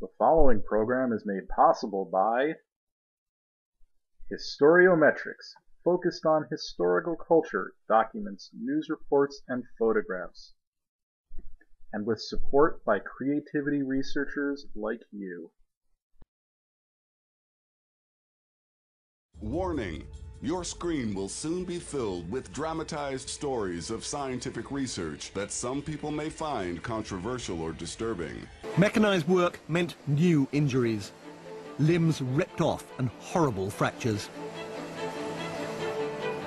The following program is made possible by Historiometrics, focused on historical culture, documents, news reports, and photographs, and with support by creativity researchers like you. Warning! Your screen will soon be filled with dramatized stories of scientific research that some people may find controversial or disturbing. Mechanized work meant new injuries, limbs ripped off and horrible fractures.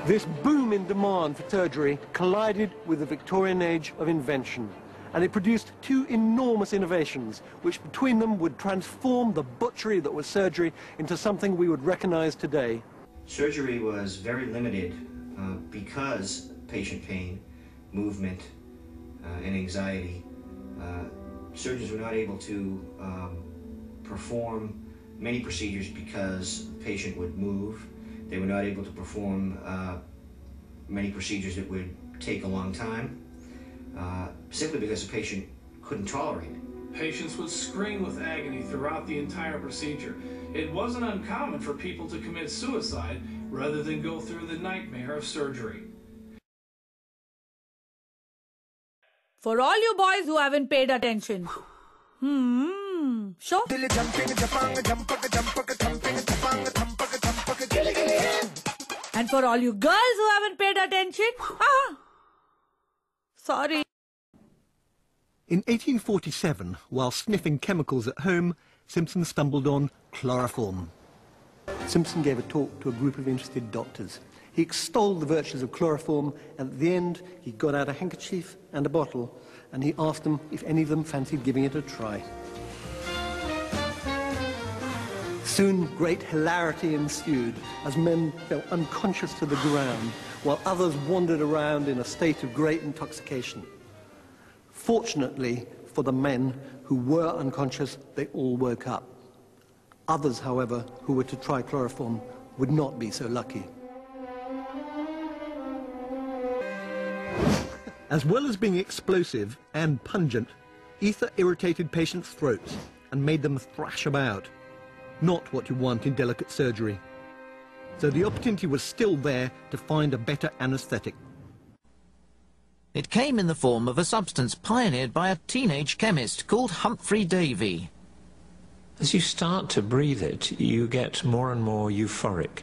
This boom in demand for surgery collided with the Victorian age of invention, and it produced two enormous innovations, which between them would transform the butchery that was surgery into something we would recognize today. Surgery was very limited because patient pain, movement, and anxiety. Surgeons were not able to perform many procedures because the patient would move. They were not able to perform many procedures that would take a long time, simply because the patient couldn't tolerate it. Patients would scream with agony throughout the entire procedure. It wasn't uncommon for people to commit suicide rather than go through the nightmare of surgery. For all you boys who haven't paid attention. Sure. And for all you girls who haven't paid attention. Sorry. In 1847, while sniffing chemicals at home, Simpson stumbled on chloroform. Simpson gave a talk to a group of interested doctors. He extolled the virtues of chloroform, and at the end he got out a handkerchief and a bottle, and he asked them if any of them fancied giving it a try. Soon great hilarity ensued as men fell unconscious to the ground, while others wandered around in a state of great intoxication. Fortunately for the men who were unconscious, they all woke up. Others, however, who were to try chloroform would not be so lucky. As well as being explosive and pungent, ether irritated patients' throats and made them thrash about. Not what you want in delicate surgery. So the opportunity was still there to find a better anesthetic. It came in the form of a substance pioneered by a teenage chemist called Humphrey Davy. As you start to breathe it, you get more and more euphoric.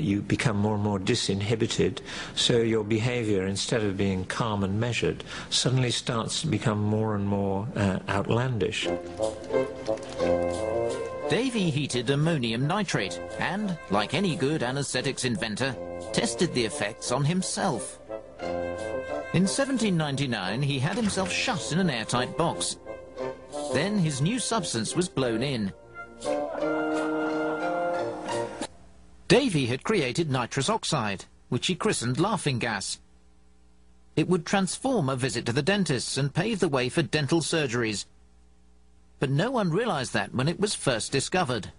You become more and more disinhibited, so your behavior, instead of being calm and measured, suddenly starts to become more and more outlandish. Davy heated ammonium nitrate and, like any good anesthetics inventor, tested the effects on himself. In 1799, he had himself shut in an airtight box. Then his new substance was blown in. Davy had created nitrous oxide, which he christened laughing gas. It would transform a visit to the dentist and pave the way for dental surgeries. But no one realized that when it was first discovered.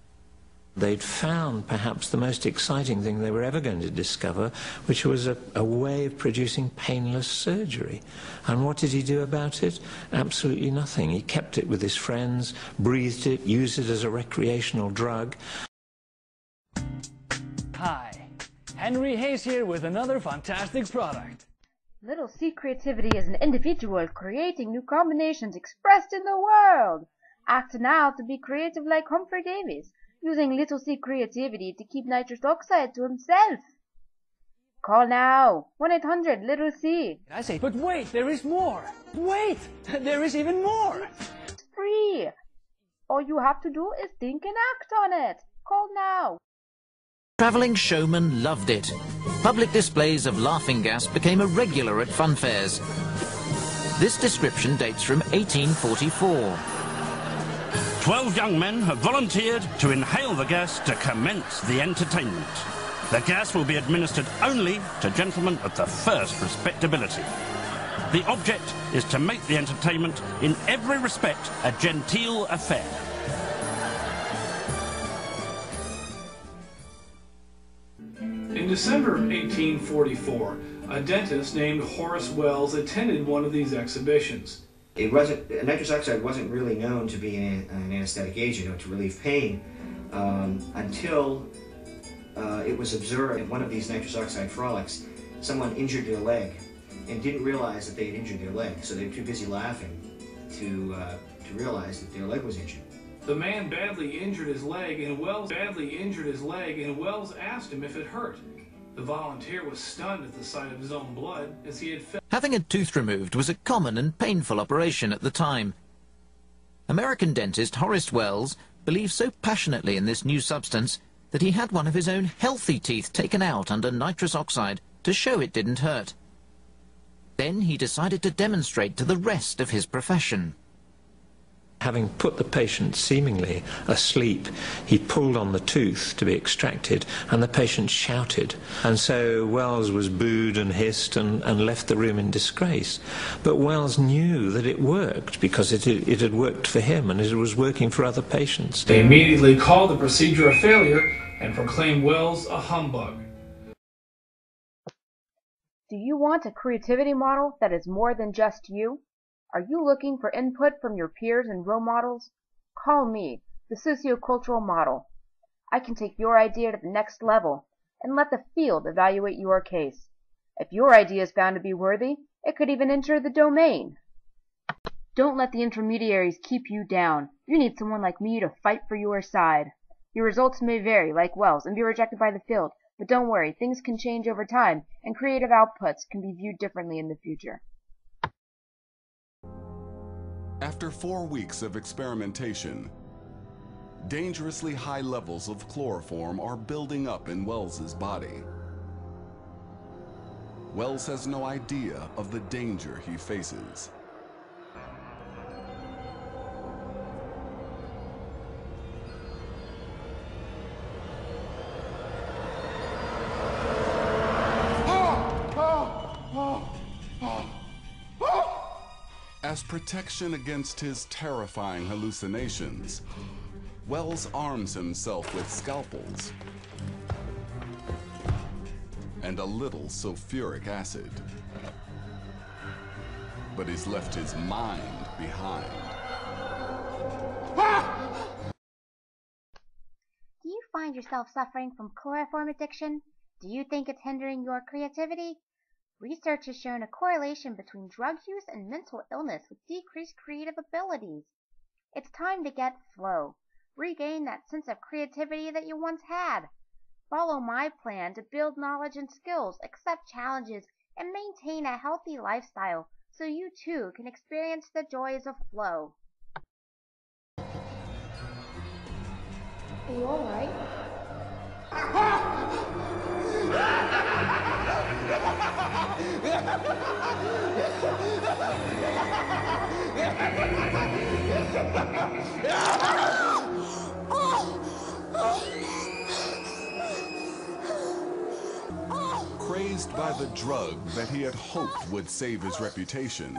They'd found perhaps the most exciting thing they were ever going to discover, which was a way of producing painless surgery. And what did he do about it? Absolutely nothing. He kept it with his friends, breathed it, used it as a recreational drug. Hi, Henry Hayes here with another fantastic product. Little C creativity is an individual creating new combinations expressed in the world. Act now to be creative like Humphrey Davies, using little C creativity to keep nitrous oxide to himself. Call now, 1-800-LITTLE-C. I say, but wait, there is more. Wait, there is even more. It's free. All you have to do is think and act on it. Call now. Travelling showmen loved it. Public displays of laughing gas became a regular at fun fairs. This description dates from 1844. 12 young men have volunteered to inhale the gas to commence the entertainment. The gas will be administered only to gentlemen of the first respectability. The object is to make the entertainment in every respect a genteel affair. In December of 1844, a dentist named Horace Wells attended one of these exhibitions. Nitrous oxide wasn't really known to be an anesthetic agent, to relieve pain, until it was observed in one of these nitrous oxide frolics, someone injured their leg and didn't realize that they had injured their leg, so they were too busy laughing to realize that their leg was injured. The man badly injured his leg, and Wells asked him if it hurt. The volunteer was stunned at the sight of his own blood, as he had felt. Having a tooth removed was a common and painful operation at the time. American dentist Horace Wells believed so passionately in this new substance that he had one of his own healthy teeth taken out under nitrous oxide to show it didn't hurt. Then he decided to demonstrate to the rest of his profession. Having put the patient seemingly asleep, he pulled on the tooth to be extracted, and the patient shouted. And so Wells was booed and hissed and left the room in disgrace. But Wells knew that it worked because it had worked for him and it was working for other patients. They immediately called the procedure a failure and proclaimed Wells a humbug. Do you want a creativity model that is more than just you? Are you looking for input from your peers and role models? Call me, the sociocultural model. I can take your idea to the next level and let the field evaluate your case. If your idea is found to be worthy, it could even enter the domain. Don't let the intermediaries keep you down. You need someone like me to fight for your side. Your results may vary, like Wells, and be rejected by the field, but don't worry, things can change over time, and creative outputs can be viewed differently in the future. After 4 weeks of experimentation, dangerously high levels of chloroform are building up in Wells's body. Wells has no idea of the danger he faces. As protection against his terrifying hallucinations, Wells arms himself with scalpels and a little sulfuric acid. But he's left his mind behind. Do you find yourself suffering from chloroform addiction? Do you think it's hindering your creativity? Research has shown a correlation between drug use and mental illness with decreased creative abilities. It's time to get flow. Regain that sense of creativity that you once had. Follow my plan to build knowledge and skills, accept challenges, and maintain a healthy lifestyle so you too can experience the joys of flow. Are you alright? Crazed by the drug that he had hoped would save his reputation,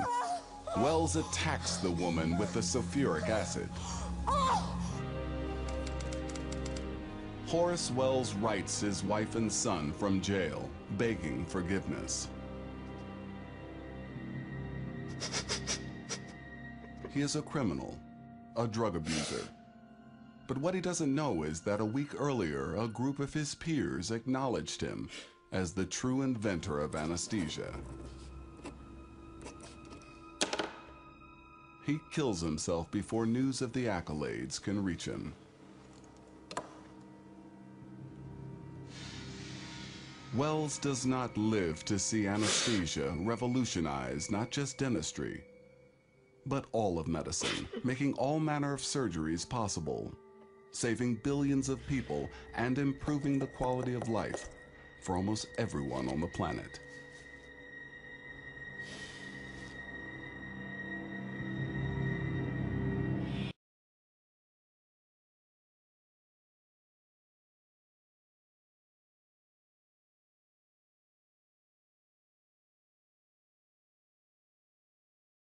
Wells attacks the woman with the sulfuric acid. Horace Wells writes his wife and son from jail, begging forgiveness. He is a criminal, a drug abuser. But what he doesn't know is that a week earlier, a group of his peers acknowledged him as the true inventor of anesthesia. He kills himself before news of the accolades can reach him. Wells does not live to see anesthesia revolutionize not just dentistry, but all of medicine, making all manner of surgeries possible, saving billions of people and improving the quality of life for almost everyone on the planet.